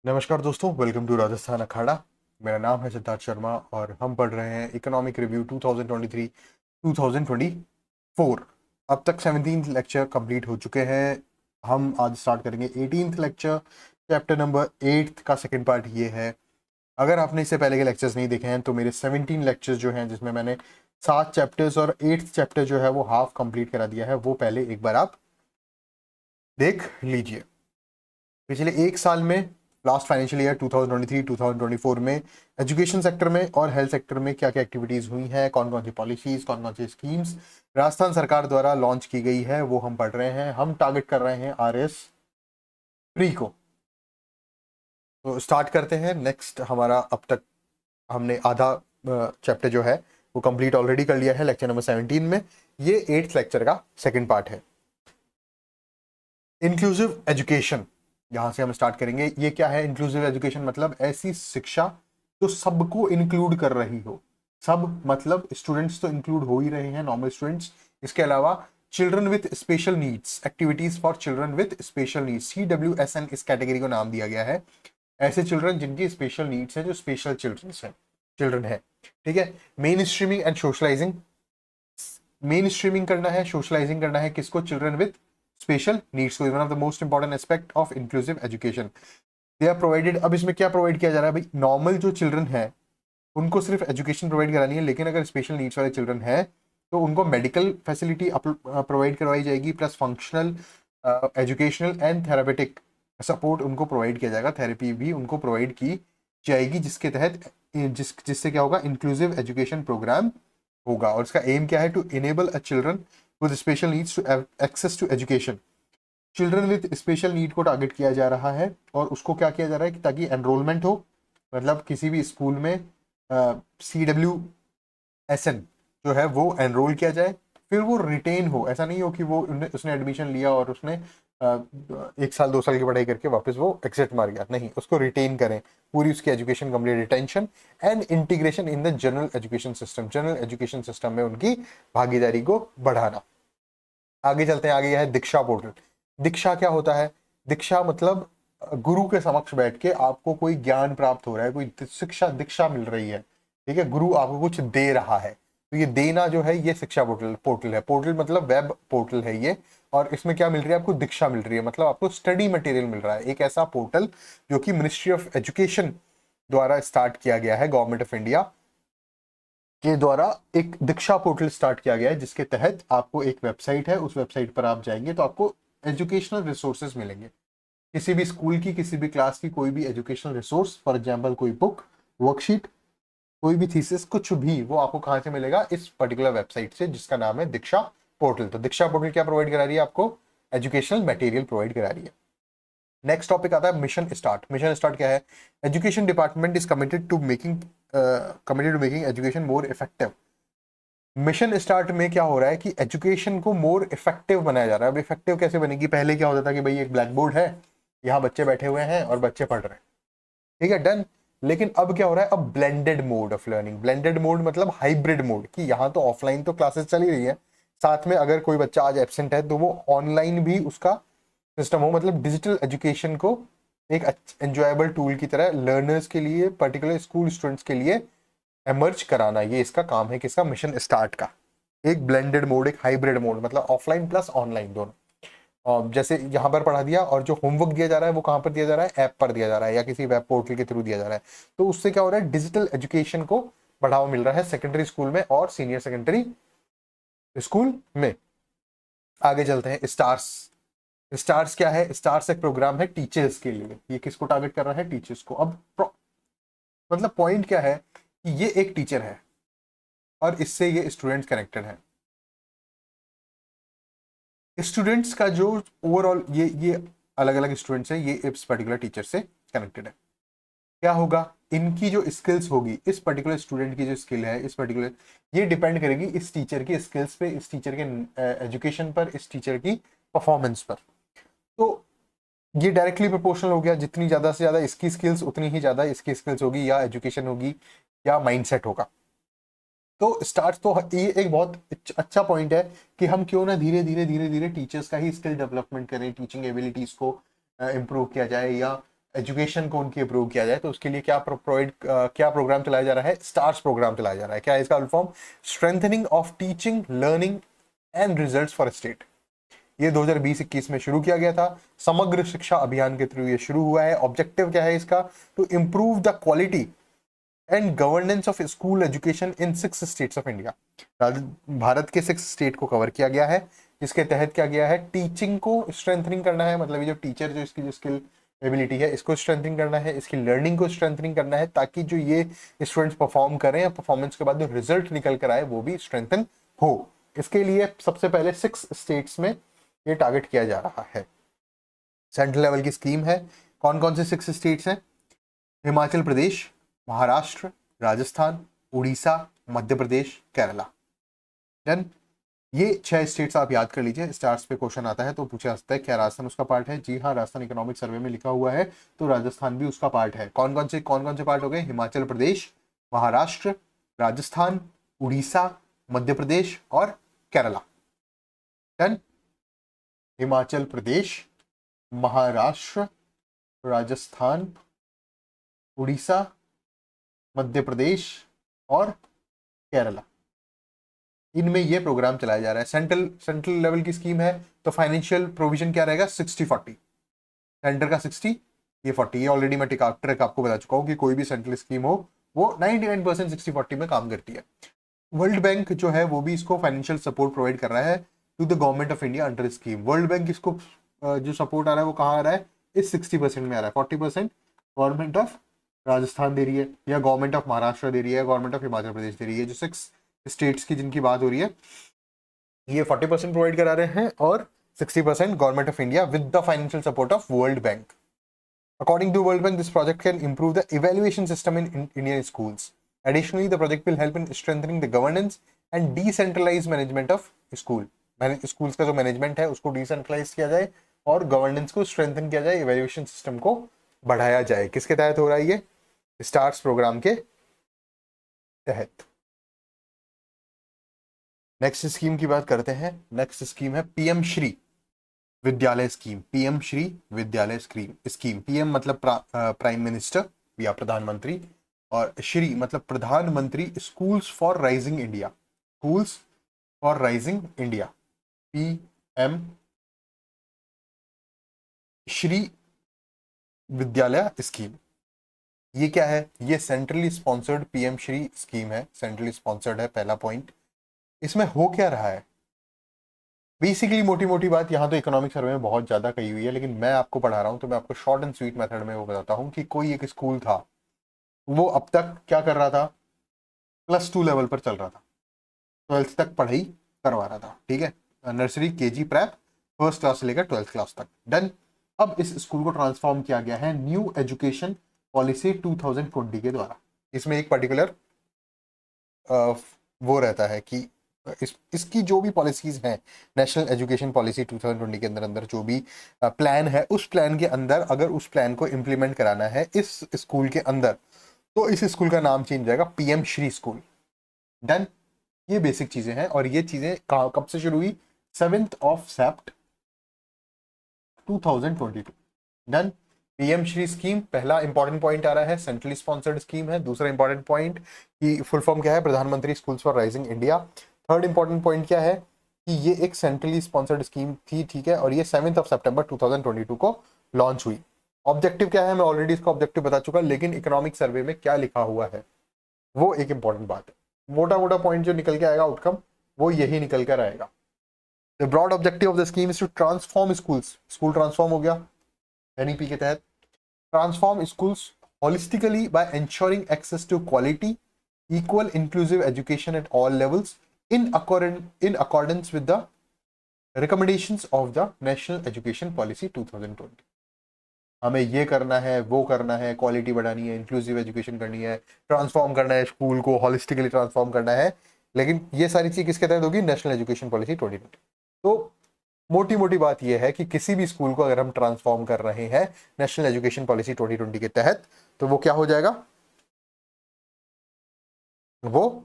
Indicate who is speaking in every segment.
Speaker 1: नमस्कार दोस्तों, welcome to Rajasthan अखाड़ा। मेरा नाम है सिद्धार्थ शर्मा और हम पढ़ रहे हैं इकोनॉमिक रिव्यू 2023-2024। अब तक 17th लेक्चर कंप्लीट हो चुके हैं। हम आज स्टार्ट करेंगे 18th लेक्चर। चैप्टर नंबर 8 का सेकंड पार्ट ये है। अगर आपने इससे पहले के लेक्चर्स नहीं देखे हैं तो मेरे 17 लेक्चर्स जो हैं, जिसमें मैंने 7 चैप्टर्स और 8th चैप्टर जो है वो हाफ कंप्लीट करा दिया है, वो पहले एक बार आप देख लीजिए। पिछले एक साल में, लास्ट फाइनेंशियल ईयर 2023-2024 में एजुकेशन सेक्टर में और हेल्थ सेक्टर में क्या क्या एक्टिविटीज हुई हैं, कौन कौन सी पॉलिसीज, कौन कौन सी स्कीम्स राजस्थान सरकार द्वारा लॉन्च की गई है, वो हम पढ़ रहे हैं। हम टारगेट कर रहे हैं RS प्री को। तो स्टार्ट करते हैं। नेक्स्ट हमारा अब तक हमने आधा चैप्टर जो है वो कंप्लीट ऑलरेडी कर लिया है लेक्चर नंबर 17 में। ये 8th लेक्चर का सेकेंड पार्ट है, इंक्लूसिव एजुकेशन। यहां से हम स्टार्ट करेंगे। ये क्या है इंक्लूसिव एजुकेशन? मतलब ऐसी शिक्षा जो सबको इंक्लूड कर रही हो। सब मतलब स्टूडेंट्स तो इंक्लूड हो ही रहे हैं, नॉर्मल स्टूडेंट्स। इसके अलावा children with special needs, activities for children with special needs, CWSN इस कैटेगरी को नाम दिया गया है। ऐसे चिल्ड्रन जिनकी स्पेशल नीड्स है, जो स्पेशल चिल्ड्रन है। ठीक है। Main streaming and socialising. Main streaming करना है, सोशलाइजिंग करना है किसको? चिल्ड्रन विथ स्पेशल नीड्स को। One of the most important aspect of inclusive education. They are provided. अब इसमें क्या प्रोवाइड किया जा रहा है भाई? नॉर्मल जो चिल्ड्रन है उनको सिर्फ एजुकेशन प्रोवाइड करानी है, लेकिन अगर स्पेशल नीड्स वाले चिल्ड्रन है तो उनको मेडिकल फैसिलिटी प्रोवाइड करवाई जाएगी, plus functional, educational and therapeutic support उनको प्रोवाइड किया जाएगा। थेरेपी भी उनको प्रोवाइड की जाएगी, जिसके तहत जिससे क्या होगा? इंक्लूसिव एजुकेशन प्रोग्राम होगा। और इसका एम क्या है? To enable a children with special needs to access to education. Children with special need को टारगेट किया जा रहा है और उसको क्या किया जा रहा है कि ताकि एनरोलमेंट हो, मतलब किसी भी स्कूल में CWSN जो है वो एनरोल किया जाए, फिर वो रिटेन हो। ऐसा नहीं हो कि वो उसने एडमिशन लिया और उसने 1 साल 2 साल की पढ़ाई करके वापस वो एग्जिट मार गया। नहीं, उसको रिटेन करें, पूरी उसकी education complete. Retention and integration in the general education system, general education system में उनकी भागीदारी को बढ़ाना। आगे चलते हैं। आगे है दीक्षा पोर्टल। दीक्षा क्या होता है? दीक्षा मतलब गुरु के समक्ष बैठ के आपको कोई ज्ञान प्राप्त हो रहा है, कोई शिक्षा दीक्षा मिल रही है। ठीक है, गुरु आपको कुछ दे रहा है, तो ये देना जो है ये शिक्षा पोर्टल है। पोर्टल मतलब वेब पोर्टल है ये। और इसमें क्या मिल रही है आपको? दीक्षा मिल रही है, मतलब आपको स्टडी मटेरियल मिल रहा है। एक ऐसा पोर्टल जो कि मिनिस्ट्री ऑफ एजुकेशन द्वारा स्टार्ट किया गया है, गवर्नमेंट ऑफ इंडिया के द्वारा एक दीक्षा पोर्टल स्टार्ट किया गया है, जिसके तहत आपको एक वेबसाइट है, उस वेबसाइट पर आप जाएंगे तो आपको एजुकेशनल रिसोर्सेज मिलेंगे। किसी भी स्कूल की, किसी भी क्लास की कोई भी एजुकेशनल रिसोर्स, फॉर एग्जांपल कोई बुक, वर्कशीट, कोई भी थीसिस, कुछ भी, वो आपको कहां से मिलेगा? इस पर्टिकुलर वेबसाइट से, जिसका नाम है दीक्षा पोर्टल। तो दीक्षा पोर्टल क्या प्रोवाइड करा रही है आपको? एजुकेशनल मटेरियल प्रोवाइड करा रही है। नेक्स्ट टॉपिक आता है मिशन स्टार्ट। मिशन स्टार्ट क्या है? Education department is committed to making education more effective. Mission start में क्या हो रहा है कि एजुकेशन को मोर इफेक्टिव बनाया जा रहा है। अब इफेक्टिव कैसे बनेगी? पहले क्या होता था कि भाई एक ब्लैक बोर्ड है, यहाँ बच्चे बैठे हुए हैं और बच्चे पढ़ रहे हैं, ठीक है, डन। लेकिन अब क्या हो रहा है? अब blended mode of learning. Blended mode मतलब हाइब्रिड मोड, कि यहाँ तो ऑफलाइन तो क्लासेस चल ही रही है, साथ में अगर कोई बच्चा आज एब्सेंट है तो वो ऑनलाइन भी उसका सिस्टम हो। मतलब डिजिटल एजुकेशन को एक एंजॉयबल टूल की तरह लर्नर्स के लिए, पर्टिकुलर स्कूल स्टूडेंट्स के लिए एमर्ज कराना, ये इसका काम है। किसका? मिशन स्टार्ट का। एक ब्लेंडेड मोड, एक हाइब्रिड मोड, मतलब ऑफलाइन प्लस ऑनलाइन दोनों। और जैसे यहाँ पर पढ़ा दिया, और जो होमवर्क दिया जा रहा है वो कहाँ पर दिया जा रहा है? ऐप पर दिया जा रहा है या किसी वेब पोर्टल के थ्रू दिया जा रहा है। तो उससे क्या हो रहा है? डिजिटल एजुकेशन को बढ़ावा मिल रहा है सेकेंडरी स्कूल में और सीनियर सेकेंडरी स्कूल में। आगे चलते हैं। स्टार्स। स्टार्स क्या है? स्टार्स एक प्रोग्राम है टीचर्स के लिए। ये किसको टारगेट कर रहा है? टीचर्स को। अब मतलब पॉइंट क्या है कि ये एक टीचर है और इससे ये स्टूडेंट्स कनेक्टेड है। स्टूडेंट्स का जो ओवरऑल ये अलग अलग स्टूडेंट्स हैं, ये इस पर्टिकुलर टीचर से कनेक्टेड है। क्या होगा? इनकी जो स्किल्स होगी, इस पर्टिकुलर स्टूडेंट की जो स्किल है, इस पर्टिकुलर, ये डिपेंड करेगी इस टीचर की स्किल्स पे, इस टीचर के एजुकेशन पर, इस टीचर की परफॉर्मेंस पर। तो ये डायरेक्टली प्रोपोर्शनल हो गया। जितनी ज्यादा से ज्यादा इसकी स्किल्स, उतनी ही ज्यादा इसकी स्किल्स होगी, या एजुकेशन होगी, या माइंडसेट होगा। तो स्टार्ट तो ये एक बहुत अच्छा पॉइंट है कि हम क्यों ना धीरे धीरे टीचर्स का ही स्किल डेवलपमेंट करें, टीचिंग एबिलिटीज को इम्प्रूव किया जाए, या एजुकेशन को उनकी अप्रूव किया जाए, तो उसके लिए क्या प्रोग्राम चलाया जा रहा है? स्टार्स प्रोग्राम चलाया जा रहा है। क्या है इसका full form? Strengthening of teaching, learning and results for state. ये 2020-21 में शुरू किया गया था, समग्र शिक्षा अभियान के थ्रू ये शुरू हुआ है। ऑब्जेक्टिव क्या है इसका? To improve the quality and governance of school education in 6 states of India. Bharat के 6 स्टेट को कवर किया गया है, जिसके तहत क्या गया है? टीचिंग को स्ट्रेंथनिंग करना है, मतलब ये जो टीचर जो इसकी जो स्किल एबिलिटी है इसको स्ट्रेंथनिंग करना है, इसकी लर्निंग को स्ट्रेंथनिंग करना है, ताकि जो ये स्टूडेंट्स परफॉर्म करें, परफॉर्मेंस के बाद जो रिजल्ट निकल कर आए वो भी स्ट्रेंथन हो। इसके लिए सबसे पहले 6 स्टेट्स में ये टारगेट किया जा रहा है। सेंट्रल लेवल की स्कीम है। कौन कौन से 6 स्टेट्स हैं? हिमाचल प्रदेश, महाराष्ट्र, राजस्थान, उड़ीसा, मध्य प्रदेश, केरला। डन। ये 6 स्टेट्स आप याद कर लीजिए, स्टार्स पे क्वेश्चन आता है तो पूछा जा सकता है क्या राजस्थान उसका पार्ट है? जी हाँ, राजस्थान इकोनॉमिक सर्वे में लिखा हुआ है, तो राजस्थान भी उसका पार्ट है। कौन कौन से पार्ट हो गए? हिमाचल प्रदेश, महाराष्ट्र, राजस्थान, उड़ीसा, मध्य प्रदेश और केरला। डन। हिमाचल प्रदेश, महाराष्ट्र, राजस्थान, उड़ीसा, मध्य प्रदेश और केरला, इनमें ये प्रोग्राम चलाया जा रहा है। सेंट्रल लेवल की स्कीम है, तो फाइनेंशियल प्रोविजन क्या रहेगा? 60-40। सेंटर का 60, ये 40। ये ऑलरेडी मैं ट्रिक आपको बता चुका हूँ कि कोई भी सेंट्रल स्कीम हो वो 99% 60-40 में काम करती है। वर्ल्ड बैंक जो है वो भी इसको फाइनेंशियल सपोर्ट प्रोवाइड कर रहा है to the government of India under scheme. World bank इसको जो सपोर्ट आ रहा है वो कहाँ आ रहा है? इस 60% में आ रहा है। 40% गवर्नमेंट ऑफ राजस्थान दे रही है, या गवर्नमेंट ऑफ महाराष्ट्र दे रही है, गवर्नमेंट ऑफ हिमाचल प्रदेश दे रही है। जो 6 स्टेट्स की जिनकी बात हो रही है, ये 40% प्रोवाइड करा रहे हैं और 60% government of India with the financial support of world bank. According to World Bank, this project can improve the evaluation system in Indian schools. Additionally, the project will help in strengthening the governance and decentralized management of school. Schools का जो management है उसको decentralise किया जाए और governance को strengthen किया जाए, इवैल्यूएशन सिस्टम को बढ़ाया जाए। किसके तहत हो रहा है ये? स्टार्स प्रोग्राम के तहत। नेक्स्ट स्कीम की बात करते हैं। नेक्स्ट स्कीम है पीएम श्री विद्यालय स्कीम। पीएम श्री विद्यालय स्कीम। पीएम मतलब प्राइम मिनिस्टर या प्रधानमंत्री, और श्री मतलब प्रधानमंत्री schools for rising India. Schools for rising India, PM Shri विद्यालय स्कीम। ये क्या है? ये centrally sponsored PM Shri scheme है, सेंट्रली स्पॉन्सर्ड है, पहला पॉइंट। इसमें हो क्या रहा है? बेसिकली मोटी मोटी बात यहाँ तो इकोनॉमिक सर्वे में बहुत ज्यादा कही हुई है, लेकिन मैं आपको पढ़ा रहा हूँ तो मैं आपको शॉर्ट एंड स्वीट मेथड में वो बताता हूँ कि कोई एक स्कूल था, वो अब तक क्या कर रहा था? +2 लेवल पर चल रहा था, 12th तक पढ़ाई करवा रहा था, ठीक है, nursery, KG, prep, first class से लेकर 12th क्लास तक। डन। अब इस स्कूल को ट्रांसफॉर्म किया गया है न्यू एजुकेशन पॉलिसी 2020 के द्वारा। इसमें एक पर्टिकुलर वो रहता है कि इसकी जो भी पॉलिसीज हैं, नेशनल एजुकेशन पॉलिसी 2020 के अंदर जो भी प्लान है, उस प्लान के अंदर अगर उस प्लान को इम्प्लीमेंट कराना है इस स्कूल के अंदर, तो इस स्कूल का नाम चेंज जाएगा पीएम श्री स्कूल। डन। ये बेसिक चीजें हैं, और ये चीजें कब से शुरू हुई? 7th of Sept 2022। Done. PM Shri scheme, पहला इंपॉर्टेंट पॉइंट आ रहा है, सेंट्रली स्पॉन्सर्ड स्कीम है। दूसरा इंपॉर्टेंट पॉइंट की फुल फॉर्म क्या है? प्रधानमंत्री schools for rising India. Third important point क्या है? कि ये एक सेंट्रली स्पॉन्सर्ड स्कीम थी, ठीक है, और ये 7th of September 2022 को लॉन्च हुई। ऑब्जेक्टिव क्या है? मैं ऑलरेडी इसका ऑब्जेक्टिव बता चुका, लेकिन इकोनॉमिक सर्वे में क्या लिखा हुआ है वो एक इंपॉर्टेंट बात है। मोटा मोटा पॉइंट जो निकल के आएगा आउटकम, वो यही निकल कर आएगा। The broad objective of the scheme is to transform schools. School transform हो गया एनईपी के तहत। Transform schools holistically by ensuring access to quality, equal inclusive education at all levels in accordance with the recommendations of the National Education Policy 2020। हमें ये करना है, वो करना है, क्वालिटी बढ़ानी है, इंक्लूसिव एजुकेशन करनी है, ट्रांसफॉर्म करना है, स्कूल को हॉलिस्टिकली ट्रांसफॉर्म करना है, लेकिन ये सारी चीज किसके तहत होगी? National education policy 2020। तो मोटी मोटी बात यह है कि किसी भी स्कूल को अगर हम ट्रांसफॉर्म कर रहे हैं नेशनल एजुकेशन पॉलिसी 2020 के तहत, तो वो क्या हो जाएगा? वो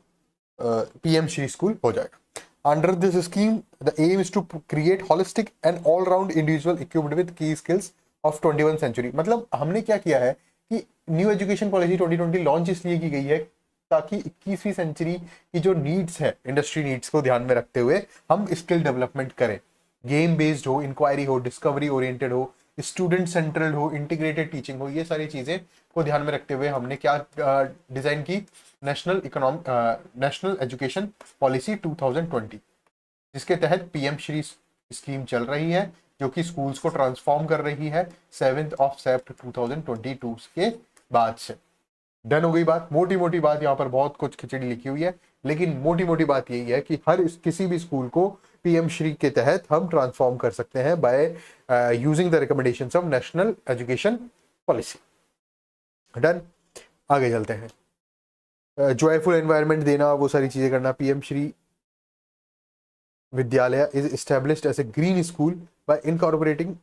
Speaker 1: पीएम श्री स्कूल हो जाएगा। Under this scheme the aim is to create holistic and all round individual equipped with key skills of 21 century. मतलब हमने क्या किया है कि न्यू एजुकेशन पॉलिसी 2020 लॉन्च इसलिए की गई है ताकि 21वीं सेंचुरी की जो नीड्स है, इंडस्ट्री नीड्स को ध्यान में रखते हुए हम स्किल डेवलपमेंट करें। गेम बेस्ड हो, इंक्वायरी हो, डिस्कवरी ओरिएंटेड हो, स्टूडेंट सेंट्रल हो, इंटीग्रेटेड टीचिंग हो, ये सारी चीजें को ध्यान में रखते हुए हमने क्या डिजाइन की, नेशनल एजुकेशन पॉलिसी 2020, जिसके तहत पीएम श्री स्कीम चल रही है, जो कि स्कूल्स को ट्रांसफॉर्म कर रही है 7 सितंबर 2022 के बाद से। डन हो गई बात। मोटी मोटी बात, यहाँ पर बहुत कुछ खिचड़ी लिखी हुई है, लेकिन मोटी मोटी बात यही है कि किसी भी स्कूल को पीएम श्री के तहत हम ट्रांसफॉर्म कर सकते हैं by using the recommendations of national education policy. Done, आगे चलते हैं। जॉयफुल एनवायरनमेंट देना, वो सारी चीजें करना। PM Shri Vidyalaya is established as a green school by incorporating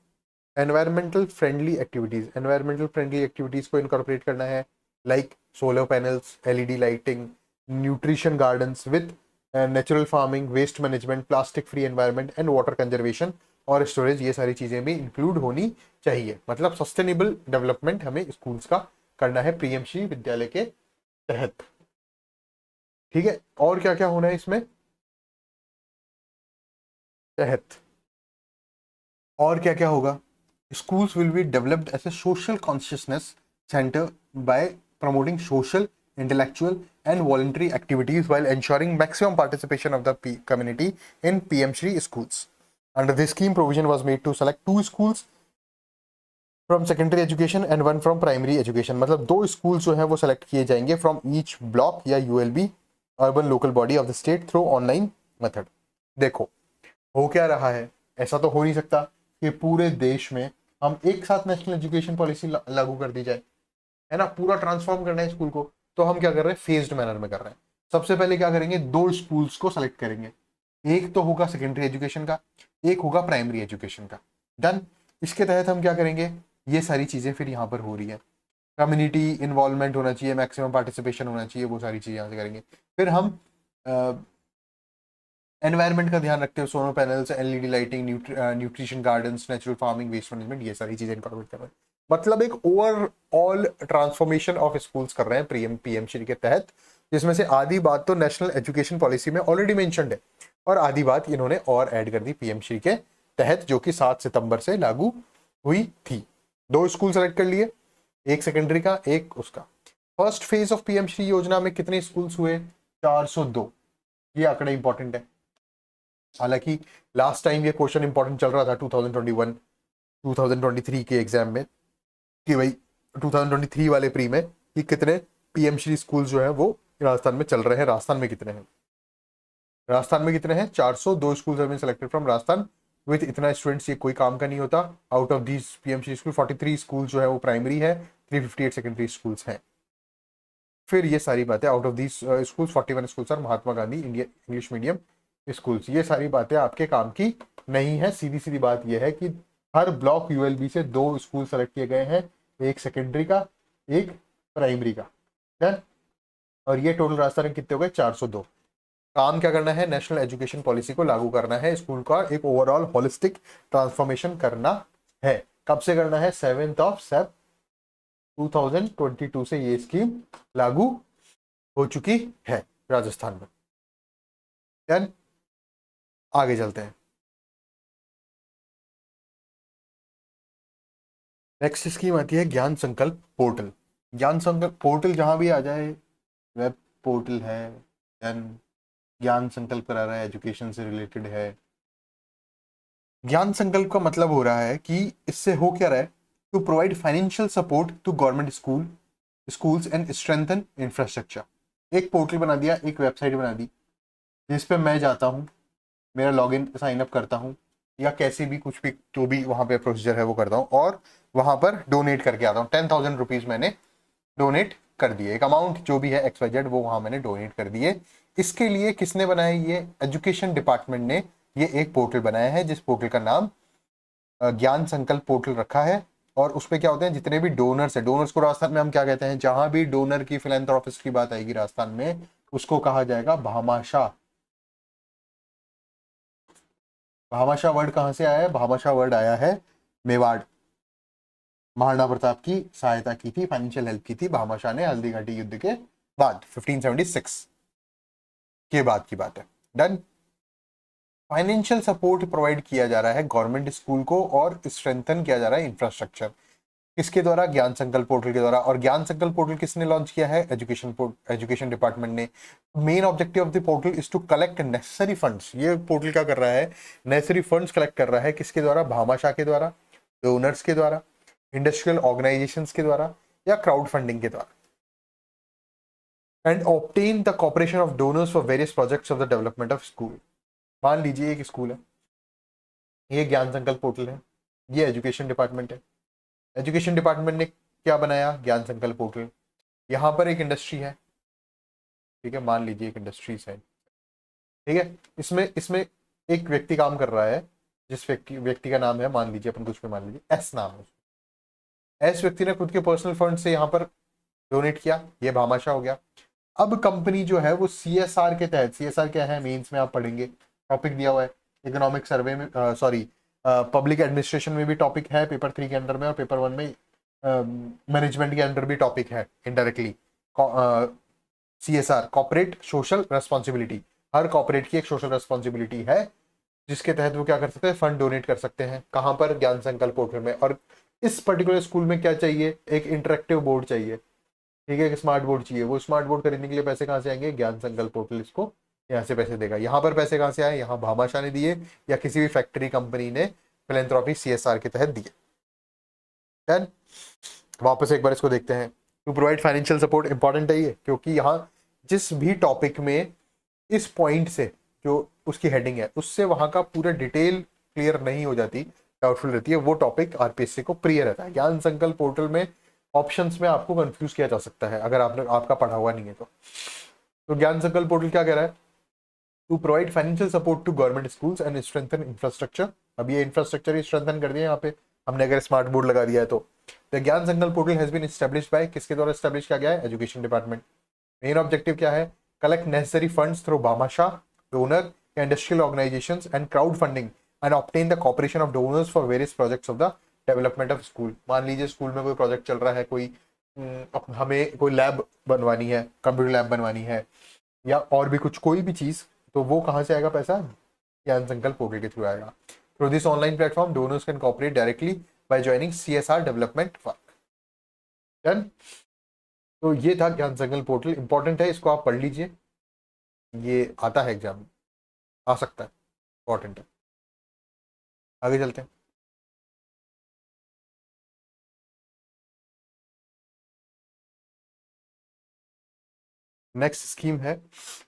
Speaker 1: environmental friendly activities. Environmental friendly activities को इनकॉर्पोरेट करना है, like solar panels, LED lighting, nutrition gardens with natural farming, waste management, plastic free environment and water conservation और storage. ये सारी चीजें भी include होनी चाहिए। मतलब सस्टेनेबल डेवलपमेंट हमें स्कूल्स का करना है पीएम श्री विद्यालय के तहत। ठीक है, और क्या क्या होना है इसमें तहत, और क्या क्या होगा? Schools will be developed as a social consciousness center by promoting social, intellectual, and voluntary activities while ensuring maximum participation of the community in PM Shri schools. Under this scheme, provision was made to select 2 schools from secondary education and 1 from primary education. मतलब 2 schools जो हैं वो select किए जाएंगे from each block या ULB, urban local body of the state through online method. देखो हो क्या रहा है, ऐसा तो हो नहीं सकता कि पूरे देश में हम एक साथ नेशनल एजुकेशन पॉलिसी लागू कर दी जाए, है ना। पूरा ट्रांसफॉर्म करना है स्कूल को, तो हम क्या कर रहे हैं, फेज्ड मैनर में कर रहे हैं। सबसे पहले क्या करेंगे, 2 स्कूल्स को सेलेक्ट करेंगे, एक तो होगा सेकेंडरी एजुकेशन का, एक होगा प्राइमरी एजुकेशन का। डन। इसके तहत हम क्या करेंगे, ये सारी चीजें फिर यहाँ पर हो रही है, कम्युनिटी इन्वॉल्वमेंट होना चाहिए, मैक्सिमम पार्टिसिपेशन होना चाहिए, वो सारी चीजें यहाँ से करेंगे। फिर हम एनवायरनमेंट का ध्यान रखते हुए solar panels, LED lighting, nutrition gardens, natural farming, waste management, ये सारी चीजें इनकॉर्पोरेट कर रहे हैं। मतलब एक ओवरऑल ट्रांसफॉर्मेशन ऑफ स्कूल्स कर रहे हैं पीएम श्री के तहत, जिसमें से आधी बात तो नेशनल एजुकेशन पॉलिसी में ऑलरेडी मेंशन्ड है और आधी बात इन्होंने और ऐड कर दी पीएम श्री के तहत, जो कि 7 सितंबर से लागू हुई थी। 2 स्कूल सेलेक्ट कर लिए, एक सेकेंडरी का, एक उसका। First phase of PM Shri योजना में कितने स्कूल्स हुए, 402। ये आंकड़ा इंपॉर्टेंट है। हालांकि लास्ट टाइम ये क्वेश्चन इंपॉर्टेंट चल रहा था 2021 2023 के एग्जाम में कि भाई 2023 वाले प्री में कि कितने पीएम श्री स्कूल जो है वो राजस्थान में चल रहे हैं। राजस्थान में कितने हैं, राजस्थान में कितने हैं, 402 schools have been selected from Rajasthan with इतना स्टूडेंट्स, ये कोई काम का नहीं होता। Out of these PM Shri school 43 school जो है वो प्राइमरी है, 358 सेकेंडरी स्कूल्स हैं। फिर ये सारी बातें, out of these schools 41 schools are Mahatma Gandhi English medium schools. ये सारी बातें आपके काम की नहीं है। सीधी सीधी बात यह है कि हर ब्लॉक यूएलबी से 2 स्कूल सेलेक्ट किए गए हैं, एक सेकेंडरी का, एक प्राइमरी का। डन। और ये टोटल राजस्थान में कितने हो गए, 402। काम क्या करना है, नेशनल एजुकेशन पॉलिसी को लागू करना है, स्कूल का एक ओवरऑल होलिस्टिक ट्रांसफॉर्मेशन करना है। कब से करना है, 7 सितंबर 2022 से ये स्कीम लागू हो चुकी है राजस्थान में। डन। आगे चलते हैं। नेक्स्ट स्कीम आती है ज्ञान संकल्प पोर्टल। ज्ञान संकल्प पोर्टल जहां भी आ जाए, वेब पोर्टल है, देन ज्ञान संकल्प करा रहा है, एजुकेशन से रिलेटेड है। ज्ञान संकल्प का मतलब हो रहा है कि इससे हो क्या रहा है, to provide financial support to government schools and strengthen infrastructure. एक पोर्टल बना दिया, एक वेबसाइट बना दी, जिस पे मैं जाता हूँ, मेरा लॉगिन साइन अप करता हूँ, या कैसे भी कुछ भी जो भी वहाँ पे प्रोसीजर है वो करता हूँ, और वहाँ पर डोनेट करके आता हूँ। 10,000 रुपीज़ मैंने डोनेट कर दिए, एक अमाउंट जो भी है XYZ वो वहाँ मैंने डोनेट कर दिए। इसके लिए किसने बनाया, ये एजुकेशन डिपार्टमेंट ने ये एक पोर्टल बनाया है, जिस पोर्टल का नाम ज्ञान संकल्प पोर्टल रखा है। और उस पर क्या होते हैं, जितने भी डोनर्स है, डोनर्स को राजस्थान में हम क्या कहते हैं, जहां भी डोनर की फिलैंथ्रोपिस्ट की बात आएगी राजस्थान में, उसको कहा जाएगा भामाशाह। भामाशाह वर्ड कहाँ से आया है, भामाशाह वर्ड आया है मेवाड़, महाराणा प्रताप की सहायता की थी, फाइनेंशियल हेल्प की थी भामाशाह ने हल्दी घाटी युद्ध के बाद, 1576 के बाद की बात है। डन। फाइनेंशियल सपोर्ट प्रोवाइड किया जा रहा है गवर्नमेंट स्कूल को और स्ट्रेंथन किया जा रहा है इंफ्रास्ट्रक्चर, किसके द्वारा? ज्ञान संकल्प पोर्टल के द्वारा। और ज्ञान संकल्प पोर्टल किसने लॉन्च किया है? एजुकेशन डिपार्टमेंट ने। Main objective of the portal is to collect necessary funds. ये पोर्टल क्या कर रहा है? नेसेसरी फंड्स कलेक्ट कर रहा है, किसके द्वारा? भामाशाह के द्वारा, डोनर्स के द्वारा, इंडस्ट्रियल ऑर्गेनाइजेशंस के द्वारा, या क्राउड फंडिंग के द्वारा। And obtain the cooperation of donors for various projects of the development of school. मान लीजिए एक स्कूल है, ये ज्ञान संकल्प पोर्टल है, ये एजुकेशन डिपार्टमेंट है। एजुकेशन डिपार्टमेंट ने क्या बनाया? ज्ञान संकल्प पोर्टल। यहाँ पर एक इंडस्ट्री है, ठीक है, मान लीजिए एक इंडस्ट्रीज है, ठीक है। इसमें इसमें एक व्यक्ति काम कर रहा है, जिस व्यक्ति का नाम है, मान लीजिए अपन कुछ पे मान लीजिए एस नाम है। एस व्यक्ति ने खुद के पर्सनल फंड से यहाँ पर डोनेट किया, ये भामाशाह हो गया। अब कंपनी जो है वो CSR के तहत, CSR क्या है मेंस में आप पढ़ेंगे, टॉपिक दिया हुआ है इकोनॉमिक सर्वे में, सॉरी पब्लिक एडमिनिस्ट्रेशन में भी टॉपिक है पेपर 3 के अंदर में, और पेपर 1 में मैनेजमेंट के अंदर भी टॉपिक है indirectly. CSR, corporate social responsibility, हर कॉर्पोरेट की एक सोशल रेस्पॉन्सिबिलिटी है, जिसके तहत वो क्या कर सकते हैं? फंड डोनेट कर सकते हैं। कहाँ पर? ज्ञान संकल्प पोर्टल में। और इस पर्टिकुलर स्कूल में क्या चाहिए? एक इंटरेक्टिव बोर्ड चाहिए, ठीक है, एक स्मार्ट बोर्ड चाहिए। वो स्मार्ट बोर्ड खरीदने के लिए पैसे कहाँ से आएंगे? ज्ञान संकल्प पोर्टल इसको यहाँ से पैसे देगा। यहाँ पर पैसे कहाँ से आए? यहाँ भामाशाह ने दिए, या किसी भी फैक्ट्री कंपनी ने फिलेंथ्रोपी CSR के तहत दिए। डन। वापस एक बार इसको देखते हैं। To provide financial support, important है ये, क्योंकि यहाँ जिस भी टॉपिक में इस पॉइंट से जो उसकी हेडिंग है उससे वहां का पूरा डिटेल क्लियर नहीं हो जाती, डाउटफुल रहती है, वो टॉपिक RPSC को प्रिय रहता है। ज्ञान संकल्प पोर्टल में ऑप्शंस में आपको कंफ्यूज किया जा सकता है अगर आपका पढ़ा हुआ नहीं है तो ज्ञान संकल्प पोर्टल क्या कह रहा है? To provide financial support to government schools and strengthen infrastructure. अब ये इंफ्रास्ट्रक्चर ही स्ट्रेंथन कर दिया यहाँ पे हमने, अगर स्मार्ट बोर्ड लगा दिया है तो। The Gyan Sankalp portal has been established by, किसके द्वारा एस्टैब्लिश किया गया है? Education department. मेन ऑब्जेक्टिव क्या है? Collect necessary funds through Bhamashah, donor, industrial organisations and crowd funding and obtain the cooperation of donors for various projects of the development of school. मान लीजिए school में कोई प्रोजेक्ट चल रहा है, कोई हमें कोई लैब बनवानी है, कंप्यूटर लैब बनवानी है, या और भी कुछ, कोई भी चीज, तो वो कहाँ से आएगा पैसा? ज्ञान संकल्प पोर्टल के थ्रू आएगा। Through this online platform donors can cooperate directly by joining CSR development work. Done. तो ये था ज्ञान संकल्प पोर्टल, इंपॉर्टेंट है, इसको आप पढ़ लीजिए, ये आता है एग्जाम में, आ सकता है, इंपॉर्टेंट है। आगे चलते हैं। नेक्स्ट स्कीम है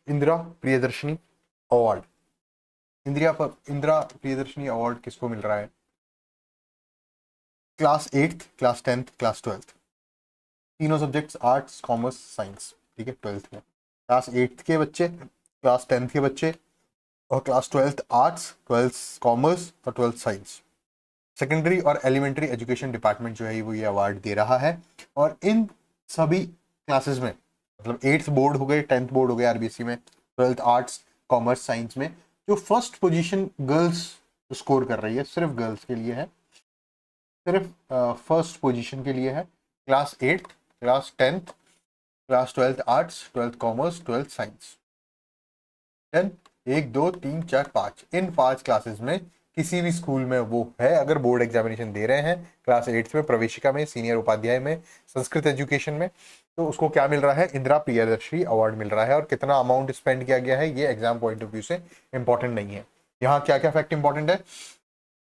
Speaker 1: इंदिरा प्रियदर्शनी अवार्ड। इंदिरा प्रियदर्शनी अवार्ड किसको मिल रहा है? Class 8th, class 10th, class 12th, तीनों सब्जेक्ट्स, आर्ट्स, कॉमर्स, साइंस, ठीक है, 12th में। क्लास 8th के बच्चे, क्लास 10th के बच्चे, और class 12th arts, 12th commerce और 12th साइंस। सेकेंडरी और एलिमेंट्री एजुकेशन डिपार्टमेंट जो है वो ये अवार्ड दे रहा है। और इन सभी क्लासेस में, मतलब 8th बोर्ड हो गए, 10th बोर्ड हो गए RBSC में, 12th आर्ट्स, कॉमर्स, साइंस में, जो फर्स्ट पोजीशन गर्ल्स स्कोर कर रही है, सिर्फ गर्ल्स के लिए है, सिर्फ फर्स्ट पोजीशन के लिए है, class 8th, class 10th, class 12th arts, 12th commerce, 12th science. Then 1 2 3 4 5, इन 5 क्लासेस में किसी भी स्कूल में वो है, अगर बोर्ड एग्जामिनेशन दे रहे हैं, क्लास 8th में, प्रवेशिका में, सीनियर उपाध्याय में, संस्कृत एजुकेशन में, तो उसको क्या मिल रहा है? इंदिरा प्रियदर्शनी अवार्ड मिल रहा है। और कितना अमाउंट स्पेंड किया गया है ये एग्जाम पॉइंट ऑफ व्यू से इंपॉर्टेंट नहीं है। यहाँ क्या क्या फैक्ट इंपॉर्टेंट है?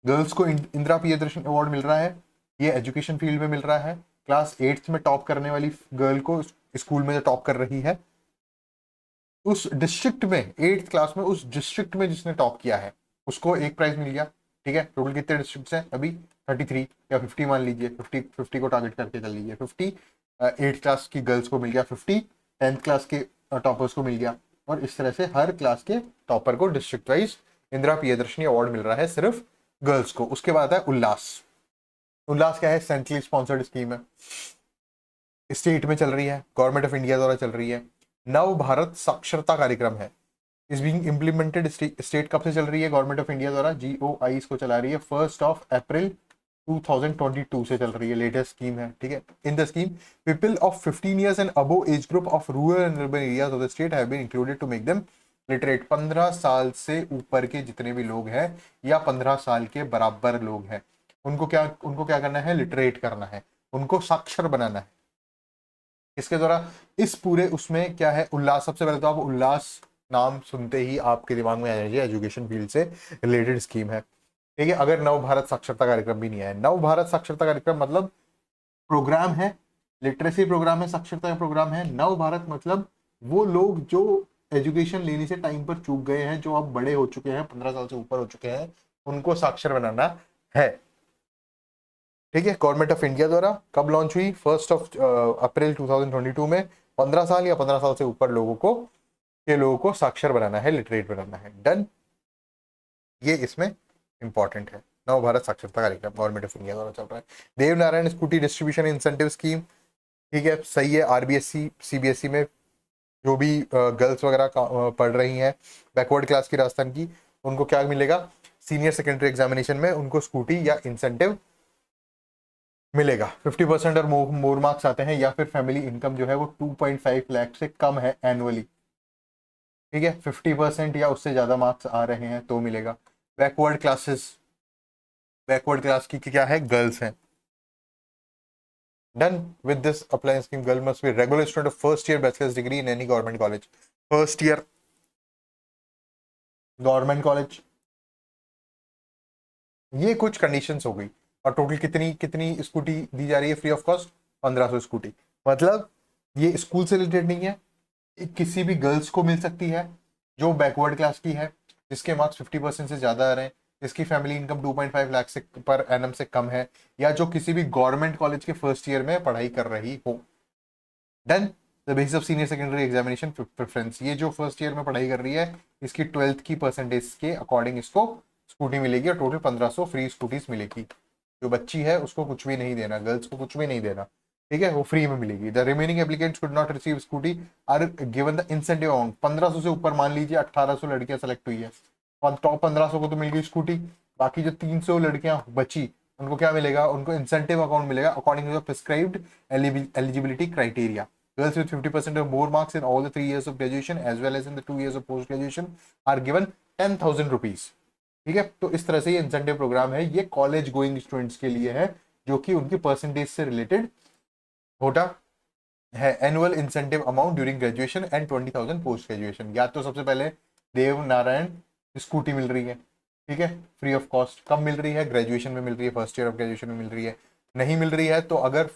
Speaker 1: गर्ल्स को इंदिरा प्रियदर्शनी अवार्ड मिल रहा है, ये एजुकेशन फील्ड में मिल रहा है। क्लास 8th में टॉप करने वाली गर्ल को स्कूल में जो टॉप कर रही है, उस डिस्ट्रिक्ट में, 8th क्लास में उस डिस्ट्रिक्ट में जिसने टॉप किया है उसको एक प्राइज मिल गया, ठीक है। टोटल कितने डिस्ट्रिक्ट हैं अभी? 33 या 50 मान लीजिए, 50 को टारगेट करके चल लीजिए। 50 8th क्लास की गर्ल्स को मिल गया, 50 10th क्लास के टॉपर्स को मिल गया, और इस तरह से हर क्लास के टॉपर को district wise Indira Priyadarshini award मिल रहा है, सिर्फ गर्ल्स को। उसके बाद है उल्लास। उल्लास क्या है? सेंट्रली स्पॉन्सर्ड स्कीम है, स्टेट में चल रही है, गवर्नमेंट ऑफ इंडिया द्वारा चल रही है। नव भारत साक्षरता कार्यक्रम है, इस बीइंग इम्प्लीमेंटेड, स्टेट कब से चल रही है? गवर्नमेंट ऑफ इंडिया द्वारा, GOI इसको चला रही है 1 अप्रैल 2022 से चल रही है, लेटेस्ट स्कीम है, ठीक है। In the scheme people of 15 years and above age group of rural and urban areas of the state have been included to make them literate. 15 साल से ऊपर के जितने भी लोग हैं या 15 साल के बराबर लोग हैं, उनको क्या करना है, लिटरेट करना है, उनको साक्षर बनाना है। इसके द्वारा इस पूरे उसमें क्या है, उल्लास। सबसे पहले तो आप उल्लास नाम सुनते ही आपके दिमाग में आ जाए एजुकेशन फील्ड से रिलेटेड स्कीम है, ठीक है। अगर नव भारत साक्षरता कार्यक्रम भी नहीं आया, नव भारत साक्षरता कार्यक्रम मतलब प्रोग्राम है, लिटरेसी प्रोग्राम है, साक्षरता का प्रोग्राम है। नव भारत मतलब वो लोग जो एजुकेशन लेने से टाइम पर चूक गए हैं, जो अब बड़े हो चुके हैं, 15 साल से ऊपर हो चुके हैं, उनको साक्षर बनाना है, ठीक है। गवर्नमेंट ऑफ इंडिया द्वारा कब लॉन्च हुई, 1 अप्रैल 2022 में। 15 साल या 15 साल से ऊपर लोगों को साक्षर बनाना है, लिटरेट बनाना है। डन, ये इसमें इंपॉर्टेंट है। नव भारत साक्षरता कार्यक्रम गवर्नमेंट ऑफ इंडिया द्वारा चल रहा है। Dev Narayan scooty distribution incentive scheme, ठीक है, सही है। आरबीएससी सीबीएसई में जो भी गर्ल्स वगैरह पढ़ रही हैं बैकवर्ड क्लास की राजस्थान की, उनको क्या मिलेगा, सीनियर सेकेंडरी एग्जामिनेशन में उनको स्कूटी या इंसेंटिव मिलेगा। 50% और मोर मार्क्स आते हैं या फिर फैमिली इनकम जो है वो 2.5 लाख से कम है एनुअली, ठीक है। 50% या उससे ज्यादा मार्क्स आ रहे हैं तो मिलेगा। बैकवर्ड क्लास की क्या है, गर्ल्स हैं। Done with this apply scheme, girl must be regular student of first year bachelors degree in any government college. First year government college, ये कुछ कंडीशंस हो गई। और टोटल कितनी कितनी स्कूटी दी जा रही है फ्री ऑफ कॉस्ट, 1500 स्कूटी। मतलब ये स्कूल से रिलेटेड नहीं है, किसी भी गर्ल्स को मिल सकती है जो बैकवर्ड क्लास की है, जिसके मार्क्स 50% से ज्यादा आ रहे हैं, जिसकी फैमिली इनकम 2.5 लाख से पर एनम से कम है, या जो किसी भी गवर्नमेंट कॉलेज के फर्स्ट ईयर में पढ़ाई कर रही हो। Then the basis of senior secondary examination preference, ये जो फर्स्ट ईयर में पढ़ाई कर रही है इसकी 12th की परसेंटेज के अकॉर्डिंग इसको स्कूटी मिलेगी, और टोटल 1500 फ्री स्कूटीज मिलेगी। जो बच्ची है उसको कुछ भी नहीं देना, गर्ल्स को कुछ भी नहीं देना, ठीक है, वो फ्री में मिलेगी। The remaining applicants could not receive scooty are given the incentive amount. 1500 से ऊपर मान लीजिए 1800 लड़कियां सेलेक्ट हुई है, और टॉप 1500 को तो मिल गई स्कूटी, बाकी जो 300 लड़कियां बची उनको क्या मिलेगा, उनको इंसेंटिव अकाउंट मिलेगा according to the prescribed eligibility criteria. Girls with 50% or more marks in all the 3 years of graduation as well as in the 2 years of post graduation are given 10,000 rupees, ठीक है। तो इस तरह से ये incentive programme है, ये college going students के लिए है जो कि उनकी परसेंटेज से रिलेटेड होता है। Annual incentive amount during graduation and 20,000 post graduation. या तो सबसे पहले देव नारायण स्कूटी मिल रही है, ठीक है, फ्री ऑफ कॉस्ट। कब मिल रही है, ग्रेजुएशन में मिल रही है, फर्स्ट ईयर ऑफ ग्रेजुएशन में मिल रही है। नहीं मिल रही है तो अगर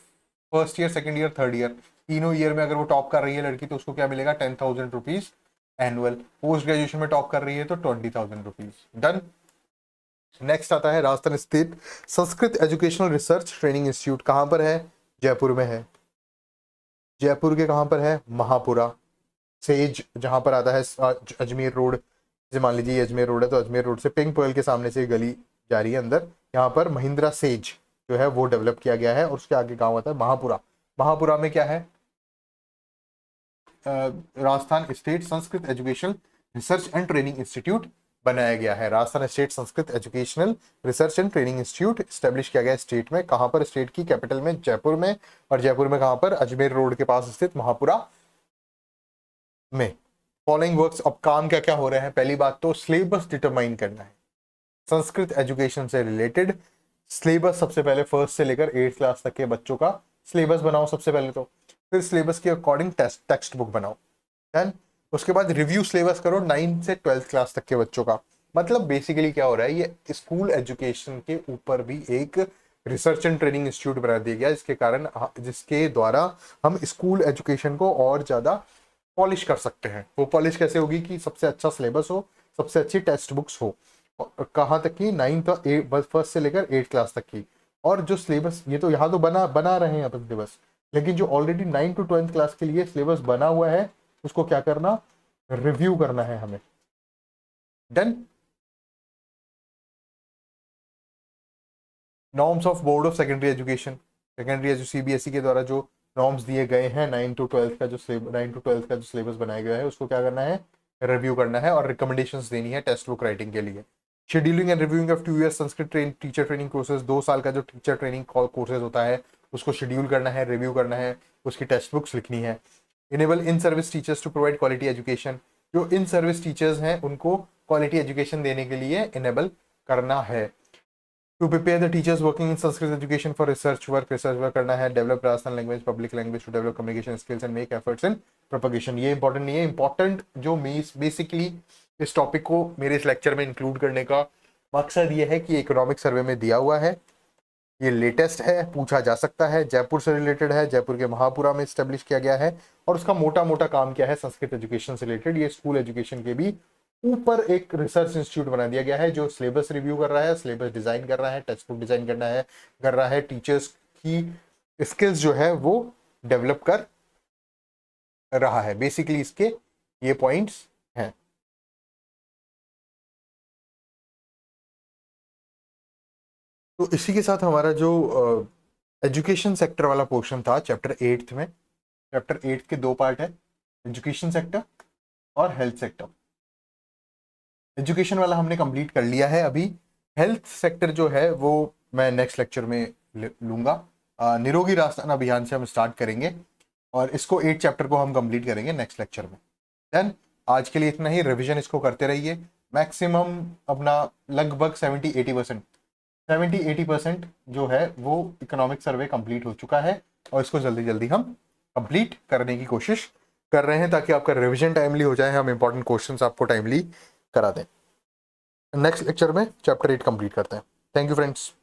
Speaker 1: first year, second year, third year, तीनों ईयर में अगर वो टॉप कर रही है लड़की तो उसको क्या मिलेगा, 10,000 रुपीज एनुअल। पोस्ट ग्रेजुएशन में टॉप कर रही है तो 20,000 रुपीज। डन। नेक्स्ट आता है राजस्थान स्थित Sanskrit educational research training institute. कहां पर है, जयपुर में है। जयपुर के कहां पर है, महापुरा। सेज जहां पर आता है अजमेर रोड, जैसे मान लीजिए अजमेर रोड है तो अजमेर रोड से पिंक पर्ल के सामने से गली जा रही है अंदर, यहाँ पर महिंद्रा सेज जो है वो डेवलप किया गया है, और उसके आगे गांव आता है महापुरा। महापुरा में क्या है, Rajasthan state Sanskrit educational research and training institute बनाया गया है। Rajasthan state Sanskrit educational research and training institute establish किया गया है स्टेट में। कहां पर, स्टेट की कैपिटल में जयपुर में, और जयपुर में कहां पर, अजमेर रोड के पास स्थित महापुरा में। फॉलोइंग वर्क्स, अब काम क्या क्या हो रहे हैं। पहली बात तो सिलेबस डिटरमाइन करना है, संस्कृत एजुकेशन से रिलेटेड सिलेबस सबसे पहले फर्स्ट से लेकर 8th क्लास तक के बच्चों का सिलेबस बनाओ सबसे पहले तो, फिर सिलेबस के अकॉर्डिंग टेक्स्ट बुक बनाओ। देन उसके बाद रिव्यू सिलेबस करो 9th से 12th क्लास तक के बच्चों का। मतलब बेसिकली क्या हो रहा है, ये स्कूल एजुकेशन के ऊपर भी एक रिसर्च एंड ट्रेनिंग इंस्टीट्यूट बना दिया गया, जिसके द्वारा हम स्कूल एजुकेशन को और ज्यादा पॉलिश कर सकते हैं। वो पॉलिश कैसे होगी कि सबसे अच्छा सिलेबस हो, सबसे अच्छी टेक्स्ट बुक्स हो। कहाँ तक की, 9th फर्स्ट से लेकर 8th क्लास तक की। और जो सिलेबस, ये तो यहाँ तो बना रहे हैं अपन सिलेबस, लेकिन जो already 9th to 12th class के लिए सिलेबस बना हुआ है उसको क्या करना, रिव्यू करना है हमें। Done. Norms of board of secondary education, CBSE के द्वारा जो नॉर्म्स दिए गए हैं 9 to 12 का जो सिलेबस बनाया गया है उसको क्या करना है, रिव्यू करना है, और रिकमेंडेशंस देनी है टेक्स्ट बुक राइटिंग के लिए। Scheduling and reviewing of 2 year Sanskrit teacher training courses, 2 साल का जो टीचर ट्रेनिंग कोर्सेज होता है उसको शेड्यूल करना है, रिव्यू करना है, उसकी टेक्स्ट बुक्स लिखनी है। Enable in service teachers to provide quality education, जो इन सर्विस टीचर्स हैं उनको क्वालिटी एजुकेशन देने के लिए इनेबल करना है। To prepare the teachers working in Sanskrit education for research work करना है। Develop Rajasthan language public language to develop communication skills and make efforts in propagation. ये इंपॉर्टेंट नहीं है, इंपॉर्टेंट जो बेसिकली इस टॉपिक को मेरे इस लेक्चर में इंक्लूड करने का मकसद ये है कि इकोनॉमिक सर्वे में दिया हुआ है, ये लेटेस्ट है, पूछा जा सकता है, जयपुर से रिलेटेड है, जयपुर के महापुरा में स्टेब्लिश किया गया है, और उसका मोटा मोटा काम क्या है, संस्कृत एजुकेशन से रिलेटेड। ये स्कूल एजुकेशन के भी ऊपर एक रिसर्च इंस्टीट्यूट बना दिया गया है जो सिलेबस रिव्यू कर रहा है, सिलेबस डिजाइन कर रहा है, टेक्स्ट बुक डिजाइन कर रहा है, टीचर्स की स्किल्स जो है वो डेवलप कर रहा है। बेसिकली इसके ये पॉइंट्स हैं। तो इसी के साथ हमारा जो एजुकेशन सेक्टर वाला पोर्शन था चैप्टर 8 में, चैप्टर 8 के 2 पार्ट है, एजुकेशन सेक्टर और हेल्थ सेक्टर। एजुकेशन वाला हमने कंप्लीट कर लिया है। अभी हेल्थ सेक्टर जो है वो मैं नेक्स्ट लेक्चर में लूंगा। निरोगी राजस्थान अभियान से हम स्टार्ट करेंगे और इसको 8 चैप्टर को हम कंप्लीट करेंगे नेक्स्ट लेक्चर में। देन आज के लिए इतना ही, रिवीजन इसको करते रहिए। मैक्सिमम अपना लगभग 70-80% जो है वो इकोनॉमिक सर्वे कंप्लीट हो चुका है और इसको जल्दी जल्दी हम कंप्लीट करने की कोशिश कर रहे हैं ताकि आपका रिवीजन टाइमली हो जाए, हम इंपॉर्टेंट क्वेश्चंस आपको टाइमली करा दें। नेक्स्ट लेक्चर में चैप्टर 8 कंप्लीट करते हैं। Thank you friends.